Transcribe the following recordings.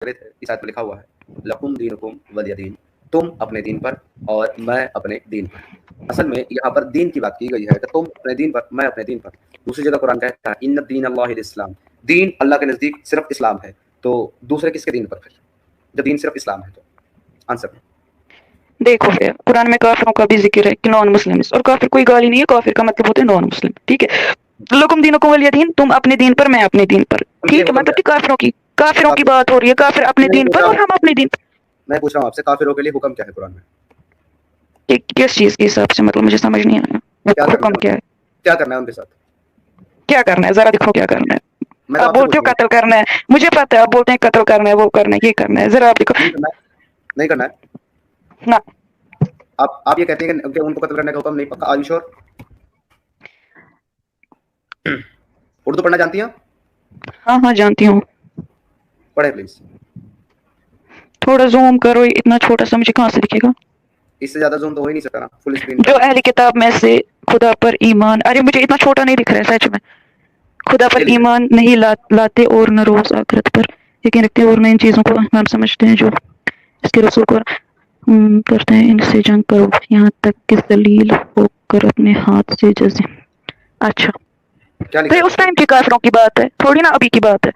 اس آیت میں لکھا ہوا ہے لکم دینکم ولی دین، تم اپنے دین پر اور میں اپنے دین پر. اصل میں یہاں پر دین کی بات کی گئی ہے کہ تم اپنے دین پر میں اپنے دین پر. دوسری جگہ قرآن کہتا ہے ان الدین اللہ الاسلام، دین اللہ کے نزدیک صرف اسلام ہے. تو دوسرے کس کے دین پر پھر جب دین صرف اسلام ہے؟ تو آنسر دیکھو بھیا قرآن میں کافروں کا بھی ذکر ہے کہ نان مسلم، اور کافر کوئی گالی نہیں ہے، کافر کا مطلب ہوتا ہے نان مسلم. ٹھیک ہے، لکم دینکم ولی دین، تم اپنے دین پر میں اپنے دین پر. ٹھیک ہے، مطلب کہ کافروں کی بات ہو رہی ہے، کافر اپنے دین پر اور ہم اپنے دین پر. میں پوچھ رہا ہوں آپ سے کافروں کے لیے حکم کیا ہے قرآن میں؟ کس چیز کے حساب سے؟ مطلب مجھے سمجھ نہیں آیا حکم کیا ہے. کیا کرنا ہے ان کے ساتھ؟ کیا کرنا ہے ذرا دکھو کیا کرنا ہے. میں تو آپ آپ سے بولتے ہو پوچھ رہا قتل کرنا ہے، مجھے پتا ہے آپ بولتے ہیں قتل کرنا ہے، وہ کرنا ہے، یہ کرنا ہے، ذرا آپ دیکھو. ہوں. نہیں کرنا ہے. نہ آپ یہ کہتے ہیں کہ ان کو قتل کرنے کا حکم نہیں. پکا؟ آر یو شور؟ اردو پڑھنا جانتی ہیں؟ ہاں جانتی ہوں. پڑھے پلیز. تھوڑا زوم کرو، اتنا چھوٹا سا مجھے کہاں سے دکھے گا؟ اس سے زیادہ زوم تو ہو ہی نہیں سکتا نا، فل اسکرین جو پر. اہل کتاب میں سے خدا پر ایمان، ارے مجھے اتنا چھوٹا نہیں دکھ رہا ہے سچ میں. خدا پر ایمان نہیں لاتے اور نہ روز آخرت پر یقین رکھتے اور نہ ان چیزوں کو اہم سمجھتے ہیں جو اس کے رسول کو کرتے ہیں، ان سے جنگ کرو یہاں تک کہ ذلیل ہو کر اپنے ہاتھ سے جزے. اچھا کیا لکھا تو ہے اس ٹائم کی کافروں کی بات ہے، تھوڑی نا ابھی کی بات ہے.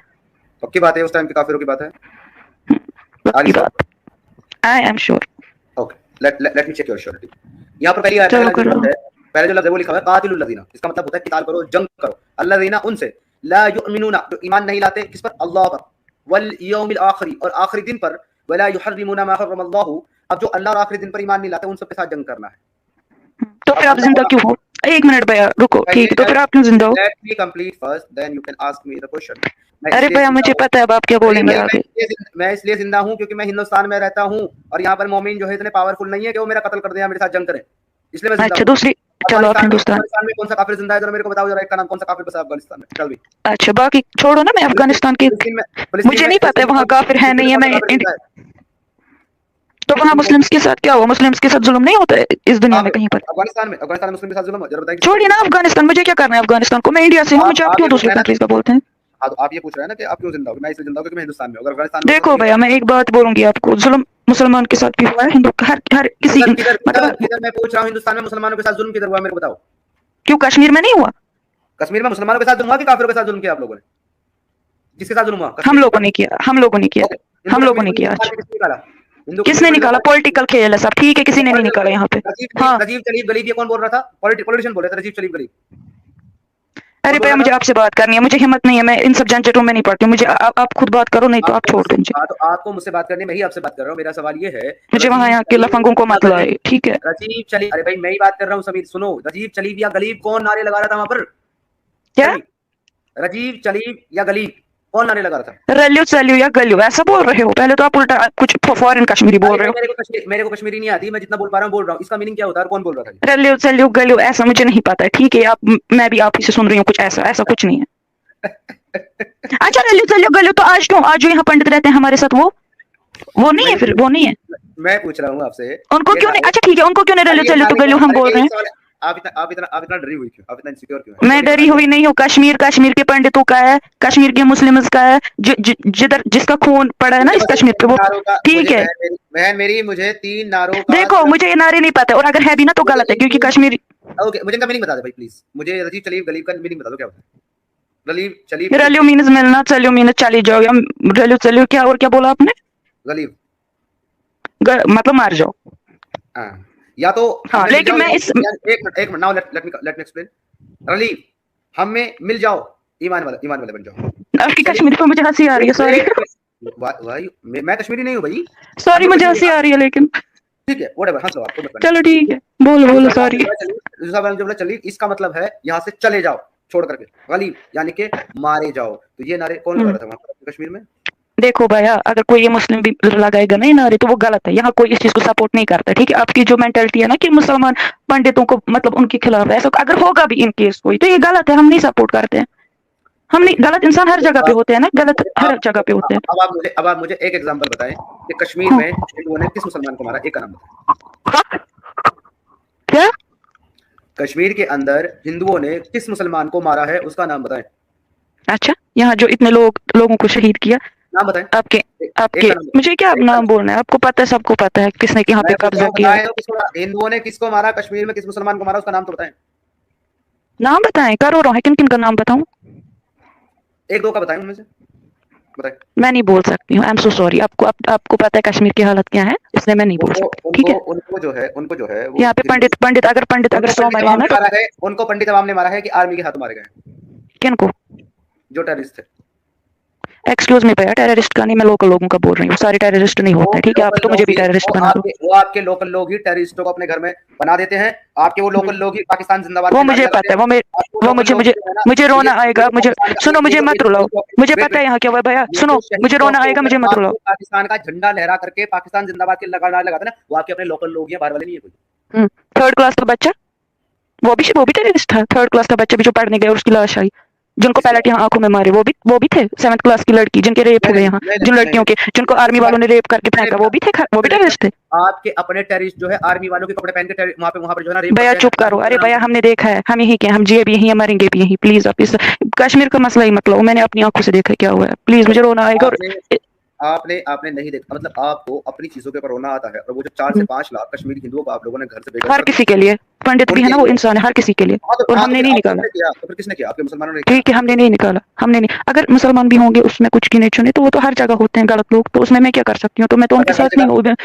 پکی بات ہے، اس ٹائم کے کافروں کی بات ہے. وقت کی بات. I am sure. Okay let me check your surety. یہاں پر پہلی چلو کرو. پہلے جو لفظ ہے وہ لکھا ہوا ہے قاتلوا الذین، اس کا مطلب ہوتا ہے قتال کرو، جنگ کرو. الذین ان سے، لا یؤمنون جو ایمان نہیں لاتے کس پر؟ اللہ پر، والیوم الآخر اور آخری دن پر، ولا یحرمون ما حرم اللہ. اب جو اللہ اور آخری دن پر ایمان نہیں لاتے ان سب کے ساتھ جنگ کرنا ہے. تو پھر آپ زندہ کیوں ہو؟ ایک منٹ بھیا رکو. ٹھیک ہے تو پھر آپ کیوں زندہ ہو؟ Let me complete first, then you can ask me the question. ارے بھیا مجھے پتا ہے اب آپ کیا بولیں گے آگے. میں اس لیے زندہ ہوں کیونکہ میں ہندوستان میں رہتا ہوں اور یہاں پر مومن جو ہے اتنے پاورفل نہیں ہے کہ وہ میرا قتل کر دیں یا میرے ساتھ جنگ کریں، اس لیے میں زندہ اچھا ہوں. دوسری چلو آپ ہندوستان. افغانستان میں کون سا کافر زندہ ہے ذرا میرے کو بتاؤ ذرا، ایک کا نام کون سا کافر بسا افغانستان میں؟ چل بھی اچھا باقی چھوڑو نا، میں افغانستان کی مجھے نہیں پتا ہے وہاں کافر ہے نہیں ہے. میں تو وہاں مسلمس کے ساتھ کیا ہوا؟ مسلمس کے ساتھ ظلم نہیں ہوتا ہے اس دنیا میں کہیں پر؟ افغانستان میں مسلم کے ساتھ ظلم ذرا بتائیں. چھوڑیے نا افغانستان، مجھے کیا کرنا ہے افغانستان کو؟ میں انڈیا سے ہوں، مجھے آپ کیوں دوسری کنٹریز کا بولتے ہیں؟ ہاں تو آپ یہ پوچھ رہے ہیں نا کہ آپ کیوں زندہ ہو؟ میں اس لیے زندہ ہوں کیونکہ میں ہندوستان میں ہوں. اگر افغانستان میں دیکھو بھیا میں ایک بات بولوں گی آپ کو، ظلم مسلمان کے ساتھ بھی ہوا ہے، ہندو ہر کسی مطلب. میں پوچھ رہا ہوں ہندوستان میں مسلمانوں کے ساتھ ظلم کدھر ہوا میرے کو بتاؤ. کیوں کشمیر میں نہیں ہوا؟ کشمیر میں مسلمانوں کے ساتھ ظلم ہوا کہ کافروں کے ساتھ ظلم کیا آپ لوگوں نے؟ کس کے ساتھ ظلم ہوا؟ ہم لوگوں نے کیا، ہم لوگوں نے کیا، ہم لوگوں نے کیا. کس نے نکالا؟ پولیٹیکل کھیل ہے سب. ٹھیک ہے کسی نے نہیں نکالا یہاں پہ. ہاں رجیب چلیب غلیب یہ کون بول رہا تھا؟ پولیٹیشین بول رہے تھے رجیب چلیب غلیب. ارے بھیا مجھے آپ سے بات کرنی ہے، مجھے ہمت نہیں ہے، میں ان سب جھنجھٹوں میں نہیں پڑتی ہوں. مجھے آپ خود بات کرو، نہیں تو آپ چھوڑ دیں مجھے. تو آپ کو مجھ سے بات کرنے میں ہی آپ سے بات کر رہا ہوں. میرا سوال یہ ہے مجھے وہاں یہاں کے لفنگوں کو مت لائے. ٹھیک ہے رجیب چلیب، ارے بھائی میں ہی بات کر رہا ہوں سمیر سنو. رجیب چلیب یا غلیب کون نعرے لگا رہا تھا وہاں پر؟ کیا رجیب چلیب یا غلیب کون نعرے لگا رہا تھا؟ ریلیو چلیو یا گلیو ایسا بول رہے ہو؟ پہلے تو آپ الٹا کچھ فورن کشمیری بول رہے ہو. میرے کو کشمیری نہیں آتی، میں جتنا بول پا رہا ہوں بول رہا ہوں. اس کا میننگ کیا ہوتا ہے اور کون بول رہا تھا؟ ریلیو چلیو گلیو ایسا مجھے نہیں پتا ہے. ٹھیک ہے آپ، میں بھی آپ ہی سے سن رہی ہوں کچھ ایسا کچھ نہیں ہے. اچھا ریلیو چلیو گلیو تو آج کیوں؟ آج جو یہاں پنڈت رہتے ہیں ہمارے ساتھ وہ نہیں ہے، پھر وہ نہیں ہے. میں پوچھ رہا ہوں آپ سے ان کو کیوں نہیں؟ اچھا ٹھیک ہے ان کو کیوں نہیں ریلیو چلیو تو گلیو ہم بول رہے ہیں. آپ اتنا ڈری ہوئی کیوں؟ آپ اتنا انسیکیور کیوں ہیں؟ میں ڈری ہوئی نہیں ہوں. کشمیر کے پنڈتوں کا ہے، کشمیر کے مسلمز کا ہے، جدھر جس کا خون پڑا ہے نا اس کشمیر پہ وہ ٹھیک ہے. بہن میری مجھے 3 نعروں کا دیکھو مجھے یہ نعرے نہیں پتا، اور اگر ہے بھی نا تو غلط ہے کیونکہ کشمیری. اوکے مجھے ان کا میننگ بتا دے بھائی پلیز. مجھے رجیب چلیب غلیب کا میننگ بتا دو کیا ہوتا ہے. غلیب چلیب ریلیو مینز ملنا، چلیو مینز چلی جاؤ، یا ریلیو چلیو کیا اور کیا بولا آپ نے؟ غلیب مطلب مار جاؤ. ہاں یا تو ہاں لیکن میں اس ایک minute now let me explain. غلیب ہم میں مل جاؤ، ایمان والے بن جاؤ. آپ کی کشمیری پہ مجھے ہنسی آ رہی ہے، سوری. میں کشمیری نہیں ہوں بھائی. سوری مجھے ہنسی آ رہی ہے لیکن ٹھیک ہے واٹ ایور، ہنس لو آپ. چلو ٹھیک ہے، بولو سوری. چلیے اس کا مطلب ہے یہاں سے چلے جاؤ چھوڑ کر کے. غلیب یعنی کہ مارے جاؤ. تو یہ نعرے کون لگا رہا تھا وہاں پر کشمیر میں؟ دیکھو بھیا اگر کوئی یہ مسلم بھی لگائے گا نا یہ نعرے تو وہ غلط ہے. یہاں کوئی اس چیز کو سپورٹ نہیں کرتا. ٹھیک ہے آپ کی جو مینٹلٹی ہے نا کہ مسلمان پنڈتوں کو مطلب ان کے خلاف ہے، ایسا اگر ہوگا بھی ان کیس کوئی تو یہ غلط ہے. ہم نہیں سپورٹ کرتے ہیں. ہم نہیں، غلط انسان ہر جگہ پہ ہوتے ہیں نا، غلط ہر جگہ پہ ہوتے ہیں. اب آپ مجھے ایک ایگزامپل بتائیں کہ کشمیر میں ہندوؤں نے کس مسلمان کو مارا؟ ایک کا نام بتائیں. کیا کشمیر کے اندر ہندوؤں نے کس مسلمان کو مارا ہے اس کا نام بتائیں. اچھا یہاں جو اتنے لوگوں کو شہید کیا नाम बताएं। आपके एक आपके का नाम मुझे क्या नाम बोलना है, आपको पता है, सबको पता है किसने यहाँ पे कब्जा किया है। हिंदुओं ने किसको मारा कश्मीर में, किस मुसलमान को मारा, उसका नाम तो बताएं। नाम बताएं, करोड़ों है, किन किन का नाम बताऊं? एक दो का बताएं उनमें से, बताएं। मैं नहीं बोल सकती हूँ, आई एम सो सॉरी। आपको पता है कश्मीर की हालत क्या है, इसलिए मैं नहीं बोल सकती, ठीक है। उनको जो है वो यहाँ पे पंडित अगर 100 मरे हैं ना तो उनको पंडित अवाम ने मारा है कि आर्मी के हाथों मारे गए, किन को? जो टेररिस्ट थे। एक्सक्यूज मी भैया, टेररिस्ट का नहीं, मैं लोकल लोगों का बोल रही हूँ, सारे टेररिस्ट नहीं होते हैं, ठीक है। आप तो मुझे भी टेररिस्ट बना दो। वो आपके लोकल लोग ही टेररिस्टों को अपने घर में बना देते हैं। आपके वो लोकल लोग ही पाकिस्तान जिंदाबाद, वो मुझे पता है, वो मुझे रोना आएगा, मुझे सुनो, मुझे मत रुलाओ, मुझे पता है यहाँ क्या हुआ भैया, सुनो, मुझे रोना आएगा, मुझे मत रुलाओ। पाकिस्तान का झंडा लहरा करके पाकिस्तान जिंदाबाद के लगाते ना, वो आपके अपने लोकल लोग ही, बाहर वाले नहीं है कोई। थर्ड क्लास का बच्चा, वो भी टेररिस्ट था। थर्ड क्लास का बच्चा भी जो पढ़ने गया, उसकी लाश आई, जिनको पैलेट यहाँ आंखों में मारे, वो भी थे। 7th क्लास की लड़की जिनके रेप हुए यहाँ, जिन लड़कियों के, जिनको आर्मी वालों ने रेप करके फेंका, वो भी टेररिस्ट थे। आपके अपने टेररिस्ट जो है आर्मी वालों के कपड़े पहन के वहां पर जो है ना रेप। भैया चुप करो, अरे भैया हमने देखा है, हम यही के, हम जिए भी यही, मरेंगे भी यही। प्लीज आप इस कश्मीर का मसला ही मत लो, मैंने अपनी आंखों से देखा क्या हुआ है, प्लीज मुझे रोना आएगा। और आपने नहीं देखा, मतलब आपको अपनी चीजों के ऊपर रोना आता है, और वो जो 4 से 5 लाख कश्मीरी हिंदुओं को आप लोगों ने घर से बेघर, हर किसी के लिए, पंडित भी है ना, वो इंसान है, हर किसी के लिए, और हमने नहीं निकाला। तो फिर किसने किया? आपके मुसलमानों ने। ठीक है, हमने नहीं निकाला, हमने नहीं। अगर मुसलमान भी होंगे उसमें कुछ गिने चुने, तो वो तो हर जगह होते हैं गलत लोग, तो उसमें मैं क्या कर सकती हूँ, तो मैं तो उनके साथ नहीं हूँ।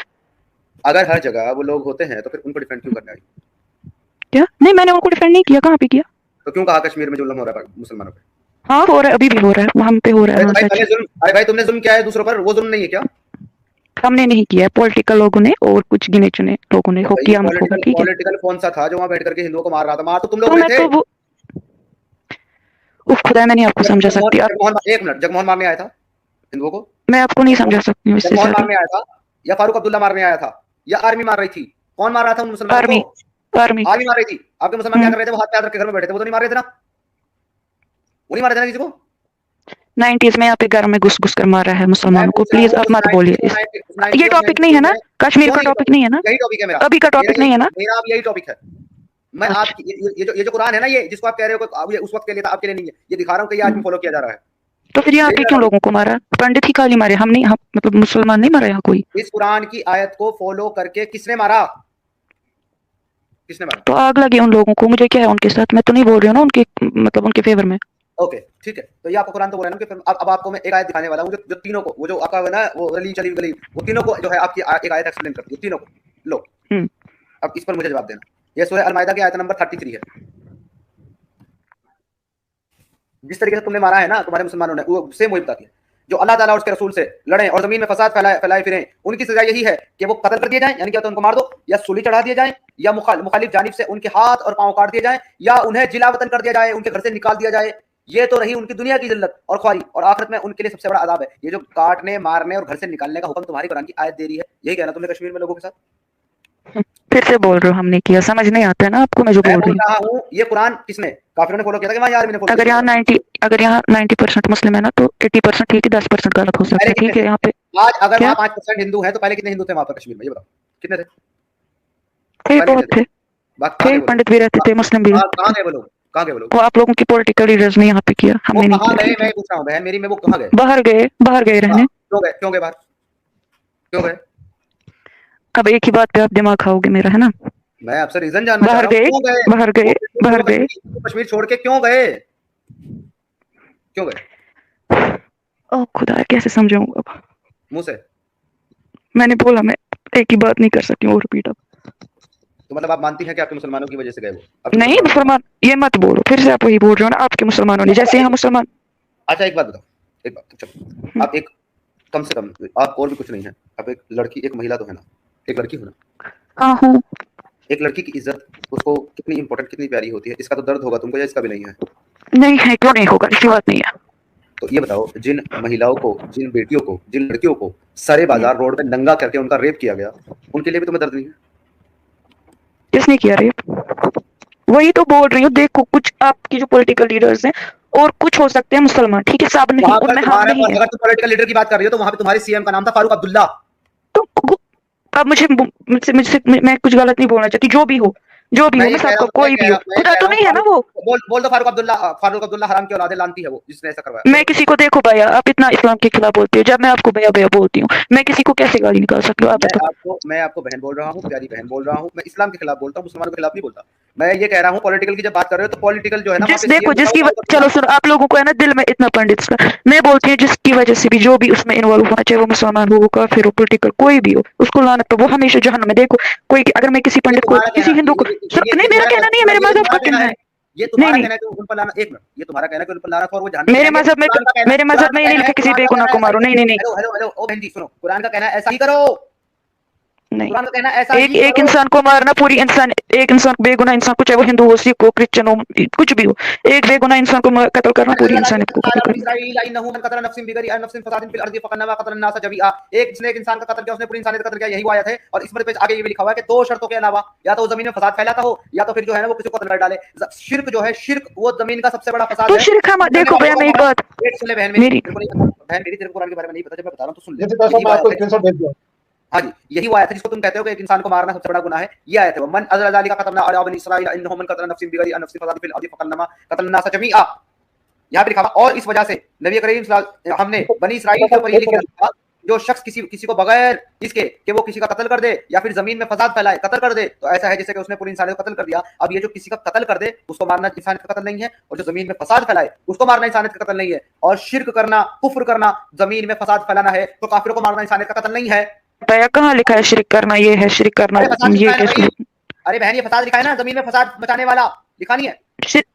अगर हर जगह वो लोग होते हैं तो फिर उनको डिफेंड क्यों करना है? क्या? नहीं, मैंने उनको डिफेंड नहीं किया, कहाँ पे किया? तो क्यों कहा कश्मीर में जुल्म हो रहा है मुसलमानों पे? हाँ हो रहा है, अभी भी हो रहा है, हम पे हो रहा है। अरे भाई तुमने जुल्म किया है दूसरों पर, वो जुल्म नहीं है क्या? हमने नहीं किया है, पॉलिटिकल लोगों ने और कुछ गिने चुने लोगों ने किया, होगा, ठीक है। पॉलिटिकल कौन सा था जो वहां बैठ करके हिंदुओं को मार रहा था? मार तो तुम लोग थे। उफ खुदा, मैं नहीं आपको समझा सकती। एक मिनट, जगमोहन मारने आया था हिंदुओं को? मैं आपको नहीं समझा सकती हूँ। जगमोहन मारने आया था या फारूक अब्दुल्ला मारने आया था या आर्मी मार रही थी? कौन मार रहा था उन मुसलमानों को? आर्मी मार रही थी। आपके मुसलमान क्या कर रहे थे? वो हाथ पे हाथ रख के घर में बैठे थे, वो तो नहीं मार रहे थे ना? वो नहीं मार रहे थे ना किसी को? 90s में यहाँ पे घर में घुस कर मारा है मुसलमानों को। प्लीज आप मत बोलिए, ये टॉपिक नहीं है ना, कश्मीर का टॉपिक नहीं है ना, यही टॉपिक है मेरा, अभी का टॉपिक नहीं है ना, मेरा अब यही टॉपिक है। मैं आपकी ये जो कुरान है ना, ये जिसको आप कह रहे हो ये उस वक्त के लिए था, आपके लिए नहीं है, ये दिखा रहा हूँ कि ये आज भी फॉलो किया जा रहा है। तो फिर यहाँ पे क्यों लोगों को मारा? पंडित ही खाली मारे, हम नहीं, मतलब मुसलमान नहीं मारा यहाँ कोई। इस कुरान की आयत को फॉलो करके किसने मारा? किसने मारा? तो आग लगी उन लोगों को, मुझे क्या है उनके साथ, मैं तो नहीं बोल रही हूँ ना उनके, मतलब उनके फेवर में। ओके ठीक है, तो ये आपको कुरान तो बोला ना कि अब आपको मैं एक आयत दिखाने वाला हूँ जो तीनों को, वो जो आपका है ना वो गली चली गली, वो तीनों को जो है आपकी एक आयत एक्सप्लेन करती है तीनों को। लो अब इस पर मुझे जवाब देना। ये सूरह अल-माइदा की आयत नंबर 33 है। जिस तरीके से तुमने मारा है ना तुम्हारे मुसलमानों ने, वो सेम वही बताती है। जो अल्लाह ताला और उसके रसूल से लड़े और जमीन में फसाद फैलाए फिरें, उनकी सजा यही है कि वो कत्ल कर दिए जाएं, यानी कि तो उनको मार दो, या सूली चढ़ा दिए जाएं, या मुखालिफ जानिब से उनके हाथ और पांव काट दिए जाएं, या उन्हें जिला वतन कर दिया जाए, उनके घर से निकाल दिया जाए। ये तो रही उनकी दुनिया की जिल्लत और ख्वारी, और आखिरत में उनके लिए सबसे बड़ा अजाब है। ये जो काटने मारने और घर से निकालने का हुक्म तुम्हारी कुरान की आयत दे रही है, यही कहना तुमने कश्मीर में लोगों के साथ। फिर से बोल रहे हो हमने किया, समझ नहीं आता है ना आपको मैं जो बोल रही हूँ। ये कुरान किसने, काफिरों ने फॉलो किया था कि वहां आर्मी ने फॉलो? अगर यहाँ 90% मुस्लिम है ना, तो 80% ठीक है, 10% गलत हो सकता है, ठीक है। यहाँ पे आज अगर वहाँ 5% हिंदू है तो पहले कितने हिंदू थे वहां पर कश्मीर में? ये बताओ कितने थे? बहुत थे, पंडित भी रहते थे, मुस्लिम भी। कहाँ गए वो लोग? कहाँ गए वो लोग? वो आप लोगों की पॉलिटिकल लीडर्स ने यहाँ पे किया, हमने नहीं किया। मैं पूछ रहा हूँ बहन मेरी, मैं वो कहाँ गए? बाहर गए रहने। क्यों गए बाहर? क्यों गए? अब एक ही बात पे आप दिमाग खाओगे मेरा, है ना? मैं आपसे रीजन जानना चाह रहा हूँ। बाहर गए कश्मीर छोड़ के क्यों गए? ओ खुदा, कैसे समझाऊं अब मुंह से? मैंने बोला मैं एक ही बात नहीं कर सकती हूँ रिपीट। अब तो मतलब आप मानती हैं कि आपके मुसलमानों की वजह से गए वो? नहीं मुसलमान, ये मत बोलो, फिर से आप वही बोल रहे हो ना, आपके मुसलमानों ने, जैसे हम मुसलमान। अच्छा एक बात बताओ, एक बात चलो, आप एक कम से कम, आप और भी कुछ नहीं है, आप एक लड़की, एक महिला तो है ना, एक लड़की हो ना? हाँ हूँ। एक लड़की की इज्जत उसको कितनी इंपॉर्टेंट, कितनी प्यारी होती है, इसका तो दर्द होगा तुमको, या इसका भी नहीं है? नहीं है, क्यों नहीं होगा, ऐसी बात नहीं है। तो ये बताओ, जिन महिलाओं को, जिन बेटियों को, जिन लड़कियों को सरे बाजार रोड पे नंगा करके उनका रेप किया गया, उनके लिए भी तुम्हें दर्द नहीं है? किसने किया रेप? वही तो बोल रही हूँ, देखो कुछ आपकी जो पॉलिटिकल लीडर्स हैं और कुछ हो सकते हैं मुसलमान, ठीक है, सब नहीं, उनमें हम नहीं है। अगर तुम पॉलिटिकल लीडर की बात कर रही हो तो वहां पे तुम्हारे सीएम का नाम था फारूक अब्दुल्ला। तो अब मुझे मैं कुछ गलत नहीं बोलना चाहती, जो भी हो, जो भी मैं हो, ये मैं कह रहा आपका हूँ कोई भी हो, मैं ये खुदा कह तो रहा हूँ नहीं है ना वो। बोल दो फारूक अब्दुल्ला हराम की औलादे लानती है वो जिसने ऐसा करवाया। मैं किसी को देखो भैया, आप इतना इस्लाम के खिलाफ बोलते हो, जब मैं आपको भैया भैया बोलती हूँ, मैं किसी को कैसे गाली निकाल सकती हूँ, आप बताओ। मैं आपको बहन बोल रहा हूँ, प्यारी बहन बोल रहा हूँ, मैं इस्लाम के खिलाफ बोलता हूँ, मुसलमानों के खिलाफ नहीं बोलता। मैं ये कह रहा हूँ पॉलिटिकल की जब बात कर रहे हो तो पॉलिटिकल जो है ना वहाँ जिस पे देखो सीएम लिखा जिसकी हुआ फारूक चलो अब्दुल्ला। सुनो, आप लोगों को है ना दिल में इतना पंडित सा, मैं बोलती हूँ जिसकी वजह से भी जो भी उसमें इन्वॉल्व होना, चाहे वो मुसलमान हो, वो काफिर हो, पोलिटिकल कोई भी हो, उसको लानत पे, वो हमेशा जहन्नम में। देखो कोई अगर मैं किसी ये पंडित को, तुम्हारा कहना किसी हिंदू को, नहीं मेरा कहना नहीं है, मेरे ये मजहब तुम्हारा का कहना कहना है, है। ये नहीं तुम्हारा नहीं, कहना है कि उन पर लाना, एक मिनट, ये तुम्हारा कहना है कि उन पर लाना और वो जहन्नम में मेरे जाएंगे। मजहब में, मेरे मजहब में ये नहीं लिखा किसी बेगुनाह को ऐसा ही मारो। नहीं करो। नहीं नहीं हेलो हेलो हेलो, ओ बहन जी सुनो, कुरान का कहना है ऐसा ही करो। नहीं, कुरान का कहना है ऐसा एक ही एक करो। इंसान को मारना, पूरी इंसान, एक इंसान बेगुनाह इंसान को, चाहे वो हिंदू हो, सिख हो, क्रिश्चियन हो, कुछ भी हो, एक बेगुनाह इंसान को कत्ल करना पूरी इंसानियत को कत्ल करना। एक जिसने एक इंसान का कत्ल किया उसने पूरी इंसानियत का कत्ल किया, यही वो आयत है। और इस पे आगे ये भी लिखा हुआ है कि दो शर्तों के अलावा या तो जमीन में फसाद फैलाता हो या तो फिर जो है ना वो किसी को कत्ल कर डाले। शिर्क जो है, शिर्क वो जमीन का सबसे बड़ा फसाद तो है। शिरक हम देखो भैया, मैं एक बात एक सुन ले बहन मेरी, मेरी, तेरे को नहीं पता, बहन मेरी तेरे को कुरान के बारे में नहीं पता, जब मैं बता रहा हूँ तो सुन ले। जैसे दरअसल यही मैं वो आपको आयत है, स्क्रीनशॉट भेज दिया। हाँ जी, यही वो आयत है जिसको तुम कहते हो कि एक इंसान को मारना सबसे बड़ा गुनाह है। ये आयत है, मन अज़ला ज़ालिका कतलना अला बनी इसराइल इन्नहु मन कतला नफ्सिन बिगैरि नफ्सिन फसाद फिल अर्दि फकन्नमा कतलना जमीआ। यहाँ पे लिखा हुआ और इस वजह से नबी करीम हमने बनी इसराइल के ऊपर ये लिख दिया था, जो शख्स किसी को बगैर इसके कि वो किसी का कत्ल कर दे या फिर जमीन में फसाद फैलाए, कत्ल कर दे, तो ऐसा है जैसे कि उसने पूरी इंसानियत को कत्ल कर दिया। अब ये जो किसी का कत्ल कर दे उसको मारना इंसानियत का कत्ल नहीं है, और जो जमीन में फसाद फैलाए उसको मारना इंसानियत का कत्ल नहीं है। और शिर्क करना, कुफ्र करना, जमीन में फसाद फैलाना है, तो काफिरों को मारना इंसानियत का कत्ल नहीं है। भैया कहाँ लिखा है शिरक करना, ये है शिरक करना, अरे फसाद ये लिखा है ना कैसे? भाई, अरे बहन ये फसाद लिखा है ना, जमीन में फसाद मचाने वाला लिखा नहीं है।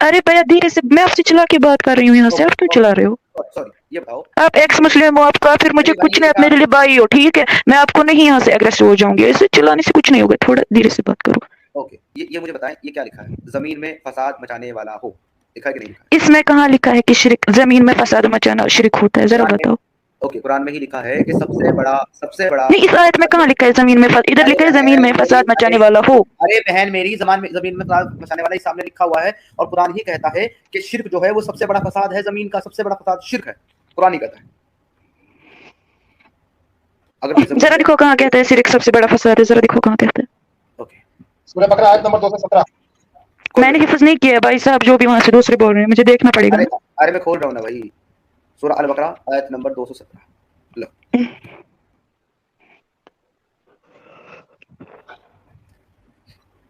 अरे भैया धीरे से, मैं आपसे चिल्ला के बात कर रही हूँ यहाँ से, आप क्यों चिल्ला रहे हो? सॉरी, ये बताओ। आप एक्स मुस्लिम हो, आप काफिर, मुझे अरे भाई कुछ नहीं, आप मेरे लिए भाई हो, ठीक है? मैं आपको नहीं यहाँ से एग्रेसिव हो जाऊंगी, ऐसे चिल्लाने से कुछ नहीं होगा, थोड़ा धीरे से बात करो। ओके, ये मुझे बताएं, ये क्या लिखा है? जमीन में फसाद मचाने वाला हो, लिखा है कि नहीं लिखा है? इसमें कहाँ लिखा है कि शिरक, जमीन में फसाद मचाना शिरक होता है? जरा बताओ। ओके, कुरान में ही लिखा है कि सबसे बड़ा नहीं, इस आयत में कहाँ लिखा है जमीन में इधर लिखा है जमीन में फसाद मचाने वाला हो। अरे बहन मेरी, जमीन में फसाद मचाने वाला ही सामने लिखा हुआ है, और कुरान ही कहता है कि शिर्क जो है वो सबसे बड़ा फसाद है, जमीन का सबसे बड़ा फसाद शिर्क है, कुरान ही कहता है। अगर जरा दिखो कहाँ कहता है शिरक सबसे बड़ा फसाद है, जरा दिखो कहाँ कहता है। ओके, सूरह बकरा आयत नंबर 217। मैंने हिफ्ज नहीं किया भाई साहब, जो भी वहां से दूसरे बोल रहे हैं, मुझे देखना पड़ेगा। अरे मैं खोल रहा हूँ ना भाई, सूरह अल बकरा आयत नंबर 217। लो,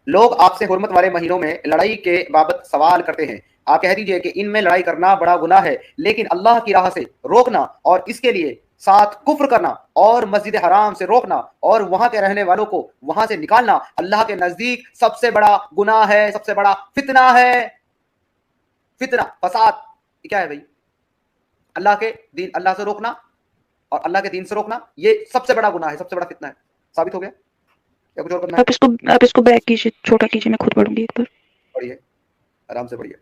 लोग आपसे हुर्मत वाले महीनों में लड़ाई के बाबत सवाल करते हैं, आप कह दीजिए कि इनमें लड़ाई करना बड़ा गुनाह है, लेकिन अल्लाह की राह से रोकना और इसके लिए साथ कुफ्र करना और मस्जिद हराम से रोकना और वहां के रहने वालों को वहां से निकालना अल्लाह के नजदीक सबसे बड़ा गुनाह है, सबसे बड़ा फितना है। फितना, फसाद क्या है भाई? अल्लाह के दीन, अल्लाह से रोकना और अल्लाह के दीन से रोकना, ये सबसे बड़ा गुनाह है, सबसे बड़ा फितना है। साबित हो गया या कुछ और करना है? आप इसको बैक कीजिए, छोटा कीजिए, मैं खुद पढ़ूंगी एक बार। पढ़िए, आराम से पढ़िए।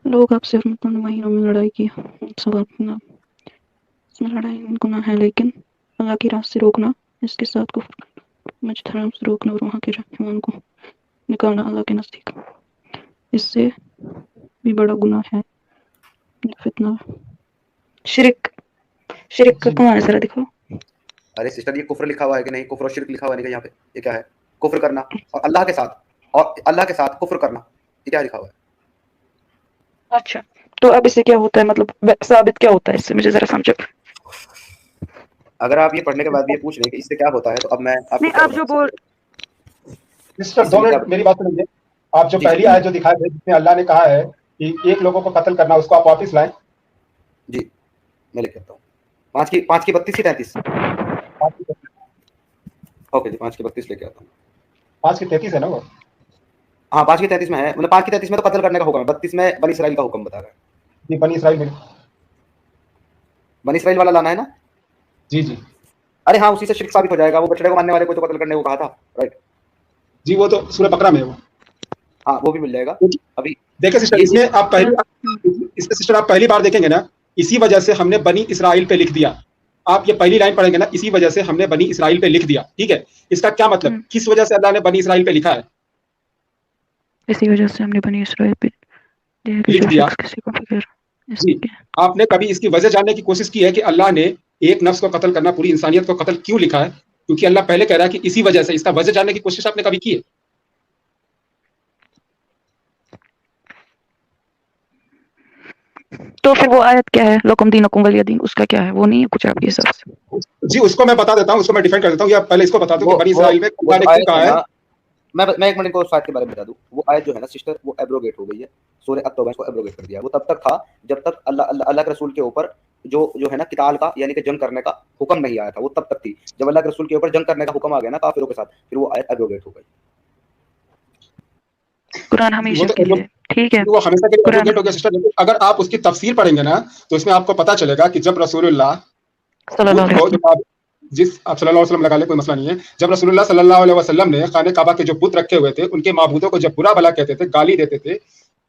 लोग आपसे महीनों में लड़ाई की सवाल करना, इसमें लड़ाई गुनाह है, लेकिन अल्लाह की राह से रोकना, इसके साथ को मस्जिद हराम से रोकना और वहाँ के रहने वालों को निकालना अल्लाह के नज़दीक, इससे भी बड़ा गुनाह है, फितना। शिरक, शिरक का कौन है, जरा दिखाओ। अरे सिस्टर, ये कुफ्र लिखा हुआ है कि नहीं? कुफ्र और शिरक लिखा हुआ है नहीं यहाँ पे? ये क्या है? कुफ्र करना और अल्लाह के साथ कुफ्र करना, ये क्या लिखा हुआ है? अच्छा, तो अब इससे क्या होता है, मतलब साबित क्या होता है इससे, मुझे जरा समझो। अगर आप ये पढ़ने के बाद ये पूछ रहे हैं कि इससे क्या होता है, तो अब मैं नहीं, आप जो बोल सिस्टर 2 मिनट मेरी बात सुनिए। आप जो पहली आयत जो दिखाए थे जिसमें अल्लाह ने कहा है कि एक लोगों को कत्ल करना, उसको आप वापस लाएं। जी मैं लेके आता हूँ। 5 की 32 की 33। ओके जी, 5 की 32 लेके आता हूँ। 5 की 33 है ना वो? हाँ 5 की 33 में है, मतलब 5 की 33 में तो कत्ल करने का हुक्म है, 32 में बनी इसराइल का हुक्म बता रहा है। जी, बनी इसराइल में, बनी इसराइल वाला लाना है ना? जी जी। अरे हाँ, उसी से शिर्क साबित हो जाएगा, वो बछड़े को मानने वाले को तो कत्ल करने को कहा था, राइट? जी, वो तो सूरह बकरा में है वो। हाँ वो भी मिल जाएगा। अभी देखिए सिस्टर, इसमें आप पहली बार देखेंगे ना, इसी वजह से हमने बनी इसराइल पे लिख दिया। आप ये पहली लाइन पढ़ेंगे ना, इसी वजह से हमने बनी इसराइल पे लिख दिया, ठीक है? इसका क्या मतलब, किस वजह से अल्लाह ने बनी इसराइल पे लिखा है? इसी वजह से हमने बनी इसराइल पे लिख दिया। किसी को फिक्र जी, आपने कभी इसकी वजह जानने की कोशिश की है कि अल्लाह ने एक नफ्स को कत्ल करना, पूरी इंसानियत को कत्ल क्यों लिखा है? क्योंकि अल्लाह पहले कह रहा है कि इसी वजह से, इसका वजह जानने की कोशिश आपने कभी की है? तो फिर वो आयत क्या है, लकुम दीनुकुम वलिय दीन, उसका क्या है? वो नहीं है कुछ आपके हिसाब से? जी उसको मैं बता देता हूँ, उसको मैं डिफेंड कर देता हूँ, या पहले इसको बता दूं कि बनी इसराइल में अल्लाह ने क्यों कहा है। मैं एक मिनट को उस आयत के बारे में बता दूं। वो आयत जो है ना सिस्टर, वो एब्रोगेट हो गई है, सूरह अत-तौबा को एब्रोगेट कर दिया। वो तब तक था जब तक अल्लाह के रसूल के ऊपर जो है ना किताल का यानी कि जंग करने का हुक्म नहीं आया था, वो तब तक थी। जब अल्लाह के रसूल के ऊपर जंग करने का हुक्म आ गया ना काफिरों के साथ, फिर वो आयत एब्रोगेट हो गई। कुरान हमेशा के लिए, ठीक है, वो हमेशा के लिए एब्रोगेट हो गया सिस्टर। लेकिन अगर आप उसकी तफसीर पढ़ेंगे ना तो इसमें आपको पता चलेगा कि जब रसूलुल्लाह सल्लल्लाहु अलैहि वसल्लम, जिस आप सल्लल्लाहु अलैहि वसल्लम लगा ले, कोई मसला नहीं है, जब रसूलुल्लाह सल्लल्लाहु अलैहि वसल्लम ने खाने काबा के जो बुत रखे हुए थे उनके माबूदों को जब बुरा भला कहते थे, गाली देते थे,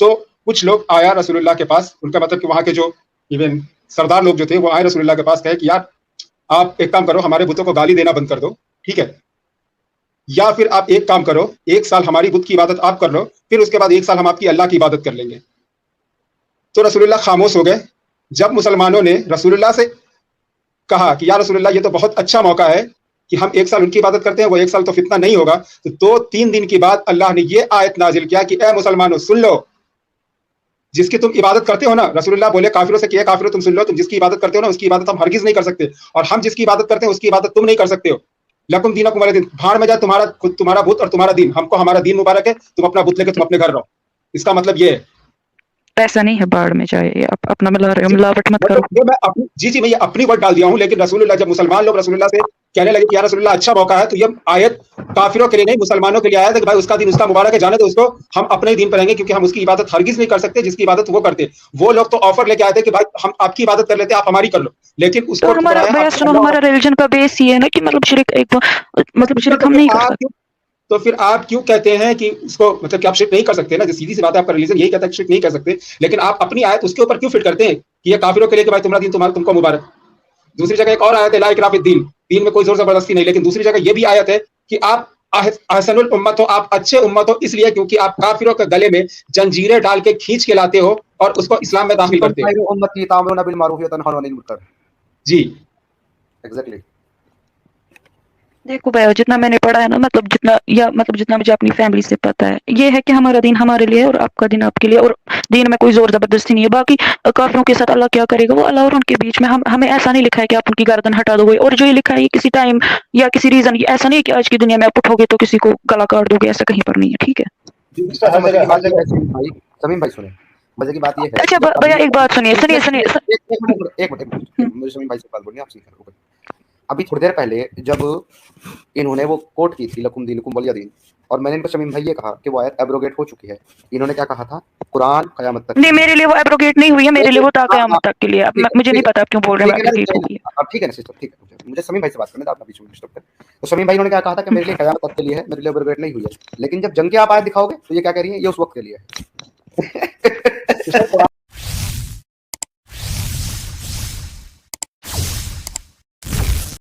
तो कुछ लोग आया रसूलुल्लाह के पास, उनका मतलब कि वहां के जो इवन सरदार लोग जो थे वो आए रसूलुल्लाह के पास, कहे कि यार आप एक काम करो, हमारे बुतों को गाली देना बंद कर दो, ठीक है, या फिर आप एक काम करो, एक साल हमारी बुत की इबादत आप कर लो, फिर उसके बाद एक साल हम आपकी अल्लाह की इबादत कर लेंगे। तो रसूलुल्लाह खामोश हो गए। जब मुसलमानों ने रसूलुल्लाह से कहा कि या रसूलुल्लाह ये तो बहुत अच्छा मौका है कि हम एक साल उनकी इबादत करते हैं, वो एक साल तो फितना नहीं होगा, तो 2-3 दिन के बाद अल्लाह ने ये आयत नाजिल किया कि ए मुसलमानों सुन लो, जिसकी तुम इबादत करते हो ना, रसूलुल्लाह बोले काफिरों से कि काफिरों तुम सुन लो, तुम जिसकी इबादत करते हो ना उसकी इबादत हम हरगिज नहीं कर सकते, और हम जिसकी इबादत करते हैं उसकी इबादत तुम नहीं कर सकते हो। लकुम दीनुकुम वलिय दीन, भाड़ में जाए तुम्हारा बुत और तुम्हारा दीन, हमको हमारा दीन मुबारक है, तुम अपना बुत लेके तुम अपने घर रहो। इसका मतलब ये है, पैसा नहीं है बाढ़ में जाए, ये आप अपना मिलावट मत करो। ये मैं अपनी जी मैं ये अपनी वर्ड डाल दिया हूँ, लेकिन रसूलुल्लाह जब मुसलमान लोग रसूलुल्लाह से कहने लगे कि या रसूलुल्लाह अच्छा मौका है, तो ये आयत काफिरों के लिए नहीं मुसलमानों के लिए आया था कि भाई उसका दिन उसका मुबारक है, जाने दो उसको, हम अपने ही दिन पर रहेंगे, क्योंकि हम उसकी इबादत हरगिज नहीं कर सकते जिसकी इबादत वो करते। वो लोग तो ऑफर लेके आए थे कि भाई हम आपकी इबादत कर लेते, आप हमारी कर लो, लेकिन तो उसको हमारा भैया सुनो, हमारा रिलीजन का बेस ये है ना कि मतलब शिरक एक मतलब शिरक हम नहीं कर सकते। तो फिर आप क्यों कहते हैं कि इसको मतलब कि आप शिरक नहीं कर सकते ना, जो सीधी सी बात है, आपका रिलीजन यही कहता है कि शिरक नहीं कर सकते, लेकिन आप अपनी आयत उसके ऊपर क्यों फिट करते हैं कि ये काफिरों के लिए कि भाई तुम्हारा दिन तुमको मुबारक। दूसरी जगह एक और आयत है ला इकराह फिद्दीन, दीन में कोई जोर जबरदस्ती नहीं, लेकिन दूसरी जगह ये भी आयत है कि आप अहसनुल उम्मत हो, आप अच्छे उम्मत हो इसलिए क्योंकि आप काफिरों के गले में जंजीरें डाल के खींच के लाते हो और उसको इस्लाम में दाखिल करते हो। जी एग्जैक्टली। देखो भैया, जितना मैंने पढ़ा है ना, मतलब जितना मुझे अपनी फैमिली से पता है, ये है कि हमारा दिन हमारे लिए और आपका दिन आपके लिए, और दिन में कोई जोर जबरदस्ती नहीं है। बाकी काफिरों के साथ अल्लाह क्या करेगा, वो अल्लाह और उनके बीच में, हमें ऐसा नहीं लिखा है कि आप उनकी गर्दन हटा दोगे, और जो ये लिखा है ये किसी टाइम या किसी रीजन, ऐसा नहीं है कि आज की दुनिया में आप उठोगे तो किसी को गला काट दोगे, ऐसा कहीं पर नहीं है, ठीक है। समीम भाई सुने, मजे की बात ये है। अच्छा भैया एक बात सुनिए, एक मिनट मुझे समीम भाई से बात बोलनी है, आप अभी थोड़ी देर पहले जब इन्होंने वो कोट की थी लकुम दीनुकुम वलिय दीन, और मैंने इनको शमीम भाई ये कहा कि वो आयत एब्रोगेट हो चुकी है, इन्होंने क्या कहा था, कुरान क़यामत तक नहीं, मेरे लिए वो एब्रोगेट नहीं हुई है, मेरे लिए वो क़यामत तक के लिए। मुझे नहीं पता आप क्यों बोल रहे हैं एब्रोगेट हुई है। अब ठीक है ना सिस्टर, ठीक है, मुझे शमीम भाई से बात करने दो, आप बीच में डिस्टर्ब करें। तो शमीम भाई ने क्या कहा था कि मेरे लिए क़यामत तक के लिए है, मेरे लिए एब्रोगेट नहीं हुई है, लेकिन जब जंग की आप आयत दिखाओगे तो ये क्या कह रही है, ये उस वक्त के लिए है।